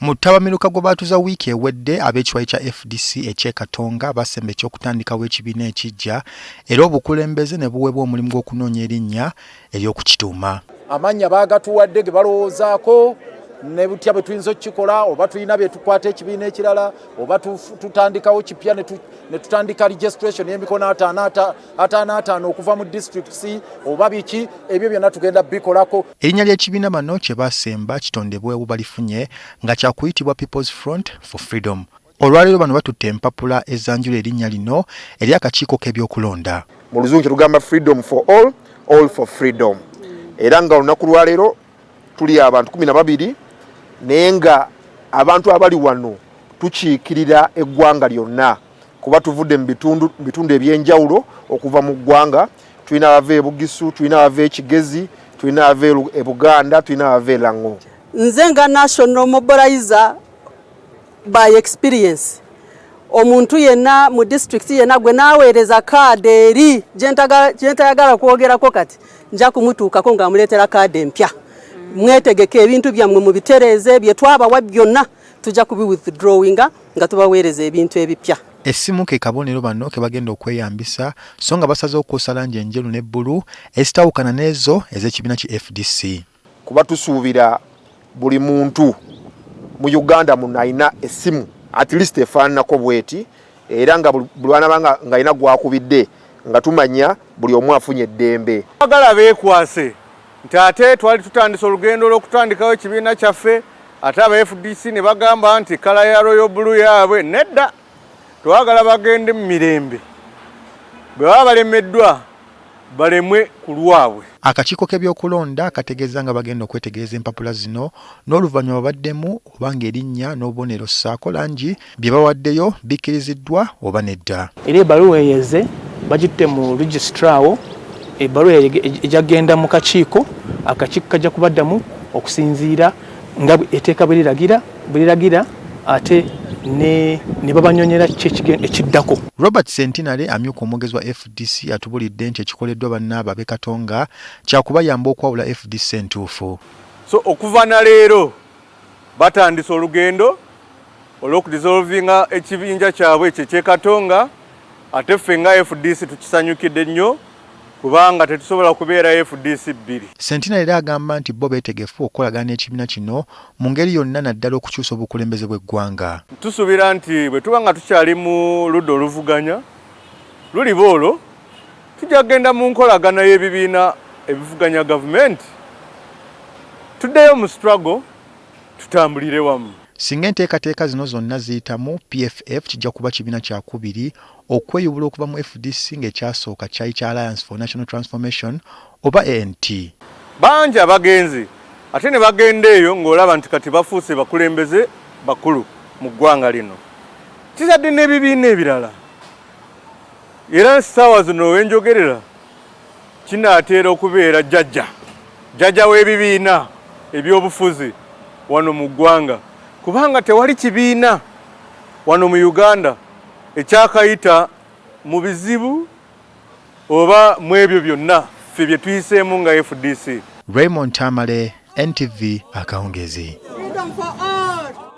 Mutabamiruka gwe batuza wiiki ewedde ab'ekiwayi kya FDC eky'Ekatonga basemba eky'okutandikawo ekibiina ekijja era obukulembeze ne buweebwa omulimu gw'okunoonya erinnya ery'okukituuma. Amannya baagatuwadde ge balowoozaako ne butya bwe tuyinza okukikola oba tulina bye tukwata ekibiina ekirala oba tutandikawo kipya ne tutandika registration y'emikono ataano okuva mu districts oba biki ebyo byonna tugenda bikolako. Erinnya ly'ekibiina bano kye basemba kitondebwewo balifunye nga kyakuyitibwa People's Front for Freedom. Olwaleero bano batutte empapula ezanjula erinnya lino eri akakiiko k'ebyokulonda. Mu luzungu kyetugamba freedom for all for freedom. Era nga olunaku lwaleero tuli abantu 12 naye nga abantu abali wano tukiikirira eggwanga lyonna kuba tuvudde mu bitundu ebyenjawulo okuva mu ggwanga. Tulina abava e Bugisu, tulina abava e Kigezi, tulina abava e Buganda, tulina abava e Lango. Nze nga national mobilizer by experience omuntu yenna mu district yenna gwe naaweereza kaadi eri gyentayagala kwogerako kati nja kumutuukako nga muleetera kaadi empya. Mwetegeke ebintu byammwe mu bitereeze bye twabawa byonna tujja kubi withdrawinga nga tubaweereza ebintu ebipya. Essimu ke kabonero bano ke bagenda okweyambisa so nga basazeewo okukosa langi enjeru ne bbulu ezitawukana n'ezo ez'ekibiina ki FDC. Kuba tusuubira buli muntu mu Uganda muno alina essimu at least efaananako bweti era nga buli lwanabanga ng'alina gwakubidde nga tumanya buli omu afunye eddembe. Bagala beekwase nti ate twali tutandisa olugendo lw'okutandikawo ekibiina kyaffe ate aba FDC ne bagamba nti kala ya Royal Blue yaabwe nedda twagala bagende mu mirembe bwe baba balemeddwa balemwe ku lwabwe. Akakiiko k'ebyokulonda kategeeza nga bagenda okwetegereza empapula zino n'oluvannyuma baddemu obanga erinnya n'obubonero ssaako langi bye bawaddeyo bikkiriziddwa oba nedda. Era ebbaluwa eyeze bagitte mu registrawo ebbaluwa ejagenda mu kakiiko akakiiko kajja kubaddamu okusinziira nga etteeka bweliragira ate ne babanyonyera ekiddako. Robert Sentinale amyuka omwogezi wa FDC atubulidde nti ekikoleddwa bannaabo ab'e Katonga kyakubayamba okwawula FDC entuufu. So okuva na leero batandisa olugendo olw'okudissolvinga ekibinja kyabwe ekyo eky'e Katonga ate ffe nga FDC tukisanyukidde nnyo kubanga tetusobola kubeera FDC bbiri. Sentinale era agamba nti bo beetegefu okukolagana n'ekibiina kino mu ngeri yonna naddala okukyusa obukulembeze bw'eggwanga. Tusuubira nti bwe tuba nga tukyali mu ludda oluvuganya luliba olwo tujja kgenda mu nkolagana y'ebibiina ebivuganya gavumenti tuddeyo mu struggle tutambulire wamu. Singa enteekateeka zino zonna ziyitamu PFF kijja kuba kibiina kyakubiri okweyubula okuva mu FDC ng'ekyasooka kyali kya Alliance for National Transformation oba ANT. Bangi abagenzi ate ne bagenda eyo ng'olaba nti kati bafuuse bakulembeze bakulu mu ggwanga lino. Kizadde n'ebibiina ebirala era ssaawa zino wenjogerera kinaateera okubeera jjajja w'ebibiina eby'obufuzi wano mu ggwanga kubanga tewali kibiina wano mu Uganda ekyakayita mu bizibu oba mu ebyo byonna ffe bye tuyiseemu nga FDC. Raymond Tamale, NTV Akawungezi.